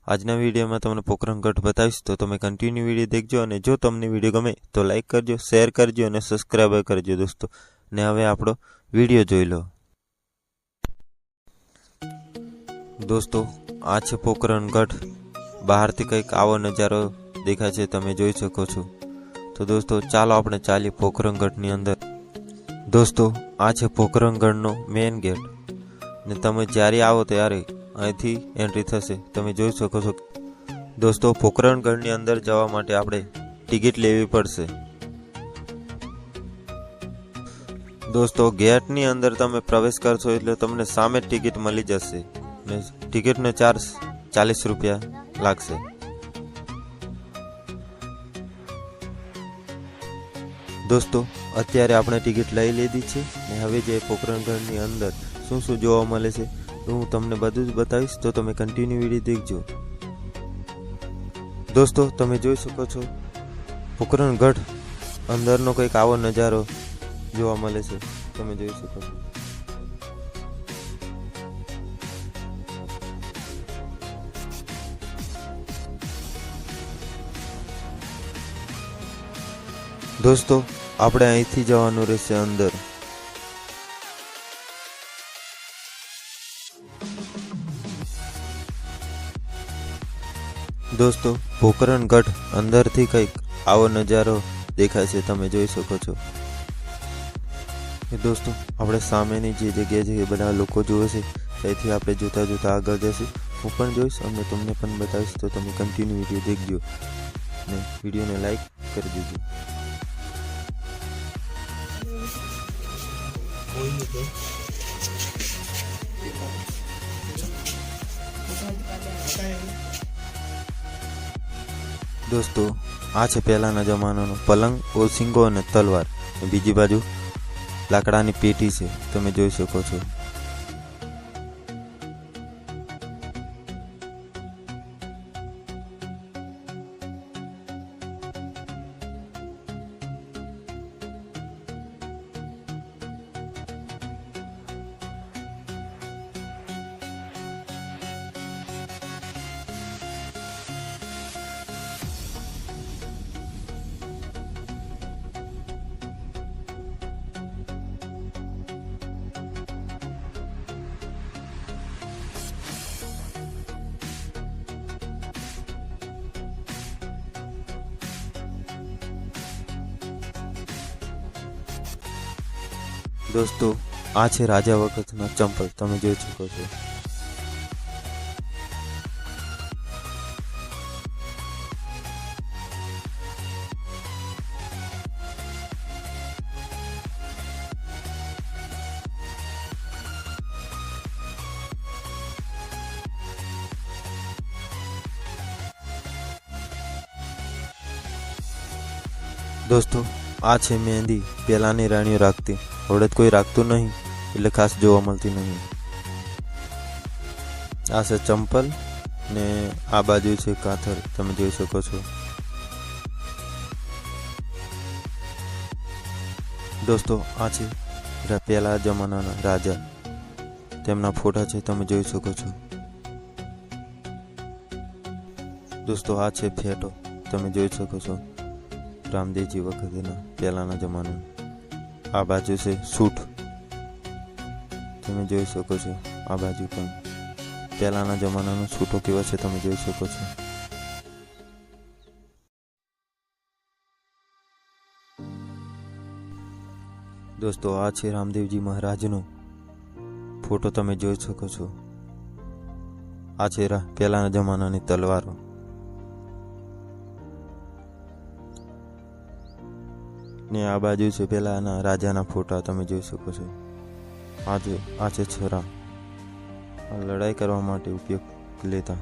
આજના વિડીયોમાં તમને પોખરણ ગઢ બતાવીશ, તો તમે કન્ટિન્યુ વિડીયો દેખજો અને જો તમને વિડીયો ગમે તો લાઈક કરજો, શેર કરજો અને સબસ્ક્રાઈબ કરજો દોસ્તો। ને હવે આપણો વિડીયો જોઈ લો દોસ્તો। આ છે પોખરણ ગઢ। બહારથી કંઈક આવો નજારો દેખાય છે, તમે જોઈ શકો છો। તો દોસ્તો ચાલો આપણે ચાલીએ પોખરણ ગઢની અંદર। દોસ્તો આ છે પોખરણ ગઢનો મેઇન ગેટ ને તમે જ્યારે આવો ત્યારે અહીંથી એન્ટ્રી થશે, તમે જોઈ શકો છો। દોસ્તો પોખરણ ગઢની અંદર જવા માટે આપણે ટિકિટ લેવી પડશે। દોસ્તો ગેટની અંદર તમે પ્રવેશ કરશો એટલે તમને સામે ટિકિટ મળી જશે ને ટિકિટનો ચાર્જ 40 રૂપિયા લાગશે। દોસ્તો અત્યારે આપણે ટિકિટ લઈ લીધી છે ને હવે જે પોખરણ ગઢની અંદર શું શું જોવા મળે છે તો હું તમને બધું જ બતાવીશ, તો તમે કન્ટિન્યુ વિડીયો દેખજો। દોસ્તો તમે જોઈ શકો છો પોખરણ ગઢ અંદરનો કંઈક આવો નજારો જોવા મળે છે, તમે જોઈ શકો છો। દોસ્તો આપણે અહીંથી જવાનું રહેશે અંદર। દોસ્તો પોખરણ ગઢ અંદરથી કંઈક આવો નજારો દેખાય છે, તમે જોઈ શકો છો। દોસ્તો આપણે સામેની જે જગ્યા છે એ બધા લોકો જોવે છે, ત્યાંથી આપણે જોતા જોતા આગળ જઈશું। હું પણ જોઈશ અને તમને પણ બતાવીશ, તો તમે કન્ટિન્યુ વિડીયો દેખજો ને વિડીયોને લાઈક કરી દેજો। દોસ્તો આ છે પહેલાના જમાનાનો પલંગ, ઓસિંગો અને તલવાર। બીજી બાજુ લાકડાની પેટી છે, તમે જોઈ શકો છો। દોસ્તો આ છે રાજા વખતના ચંપલ, તમે જોઈ શકો છો। દોસ્તો આ છે મહેંદી, પહેલાની રાણીઓ રાખતી, હવે કોઈ રાખતું નહીં એટલે ખાસ જોવા મળતી નહીં। આ છે ચંપલ ને આ બાજુ છે કાથર, તમે જોઈ શકો છો। દોસ્તો આ છે પહેલા જમાનાના રાજા, તેમના ફોટા છે, તમે જોઈ શકો છો। દોસ્તો આ છે ફેટો, તમે જોઈ શકો છો, રામદેવજી વખતેના પહેલાના જમાના। આ બાજુ છે સૂટ, તમે જોઈ શકો છો। આ બાજુ પણ પહેલાના જમાનાનો સૂટો કેવા છે, તમે જોઈ શકો છો। દોસ્તો આ છે રામદેવજી મહારાજનો ફોટો, તમે જોઈ શકો છો। આ છે પહેલાના જમાનાની તલવારો। ને આ બાજુ છે પહેલાના રાજાના ફોટા, તમે જોઈ શકો છો। આ છે છરા, લડાઈ કરવા માટે ઉપયોગ લેતા।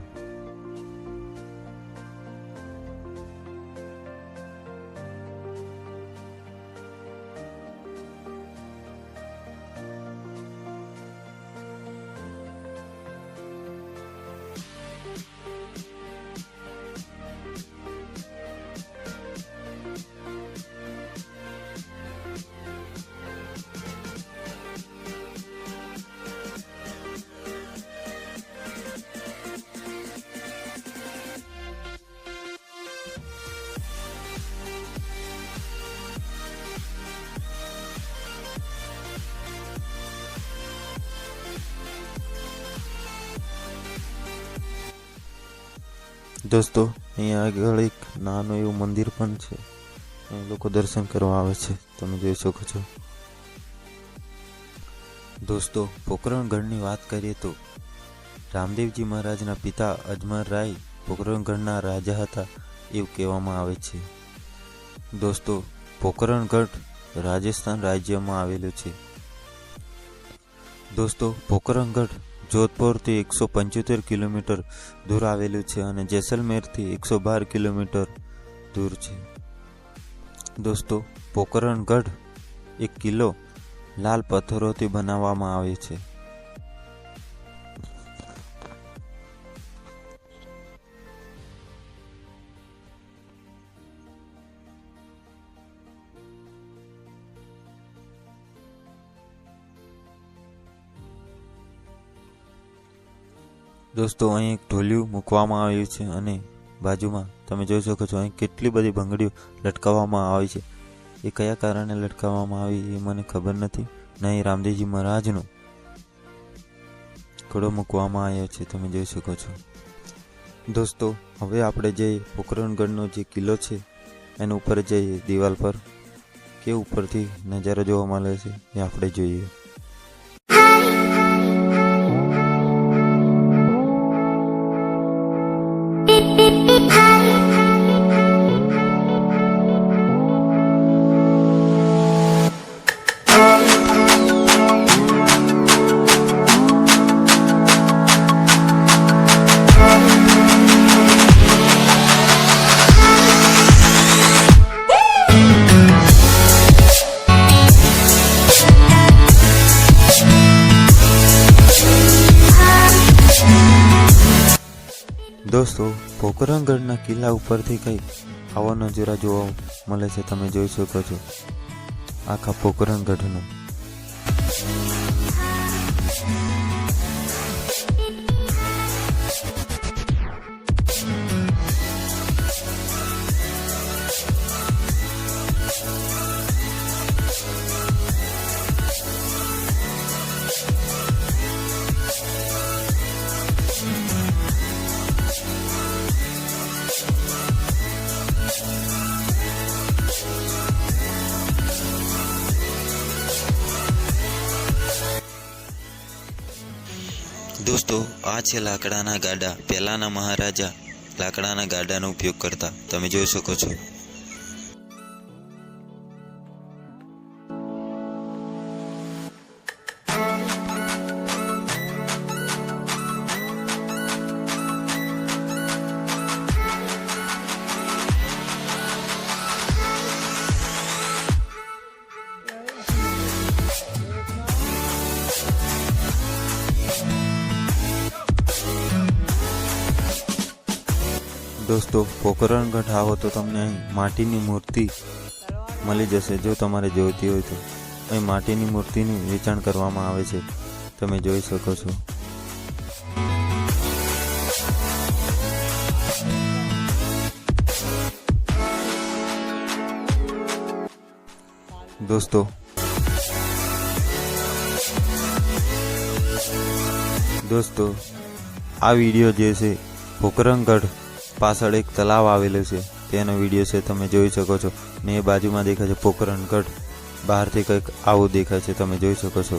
દોસ્તો અહીંયા આગળ એક નાનું એવું મંદિર પણ છે, અહીં લોકો દર્શન કરવા આવે છે, તમે જોઈ શકો છો। દોસ્તો પોકરણગઢની વાત કરીએ તો રામદેવજી મહારાજના પિતા અજમલ રાય પોકરણગઢના રાજા હતા એવું કહેવામાં આવે છે। દોસ્તો પોકરણગઢ રાજસ્થાન રાજ્યમાં આવેલું છે। દોસ્તો પોકરણગઢ જોધપુરથી 175 કિલોમીટર દૂર આવેલું છે અને જેસલમેરથી 112 કિલોમીટર દૂર છે। દોસ્તો પોકરણગઢ એક કિલ્લો લાલ પથ્થરોથી બનાવવામાં આવે છે। દોસ્તો અહીં એક ઢોલિયું મૂકવામાં આવ્યું છે અને બાજુમાં તમે જોઈ શકો છો અહીં કેટલી બધી ભંગડીઓ લટકાવવામાં આવી છે। એ કયા કારણે લટકાવવામાં આવી એ મને ખબર નથી, નહીં રામદેવજી મહારાજનો ઘોડો મૂકવામાં આવ્યો છે, તમે જોઈ શકો છો। દોસ્તો હવે આપણે જે પોકરણગઢનો જે કિલ્લો છે એના ઉપર જઈએ, દિવાલ પર કે ઉપરથી નજારો જોવા મળે છે એ આપણે જોઈએ। દોસ્તો પોકરણગઢના કિલ્લા ઉપરથી કંઈક આવો નજારો જોવા મળે છે, તમે જોઈ શકો છો આખા પોકરણગઢનો। દોસ્તો આ છે લાકડાના ગાડા। પહેલાના મહારાજા લાકડાના ગાડાનો ઉપયોગ કરતા, તમે જોઈ શકો છો। દોસ્તો પોકરણગઢ આવો તો તમને અહીં માટીની મૂર્તિ મળી જશે। જો તમારે જોઈતી હોય તો અહીં માટીની મૂર્તિનું વેચાણ કરવામાં આવે છે, તમે જોઈ શકો છો। દોસ્તો આ વિડીયો જે છે પોકરણગઢ પાછળ એક તલાવ આવેલું છે તેનો વિડીયો છે, તમે જોઈ શકો છો ને એ બાજુમાં દેખાય છે પોકરણગઢ, બહારથી કંઈક આવું દેખાય છે, તમે જોઈ શકો છો।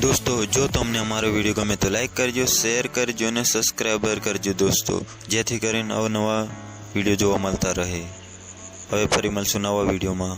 દોસ્તો જો તમને અમારો વિડીયો ગમે તો લાઈક કરજો, શેર કરજો અને સબસ્ક્રાઈબર કરજો દોસ્તો, જેથી કરીને અવનવા વિડીયો જોવા મળતા રહે। હવે ફરી મળશું નવા વિડીયોમાં।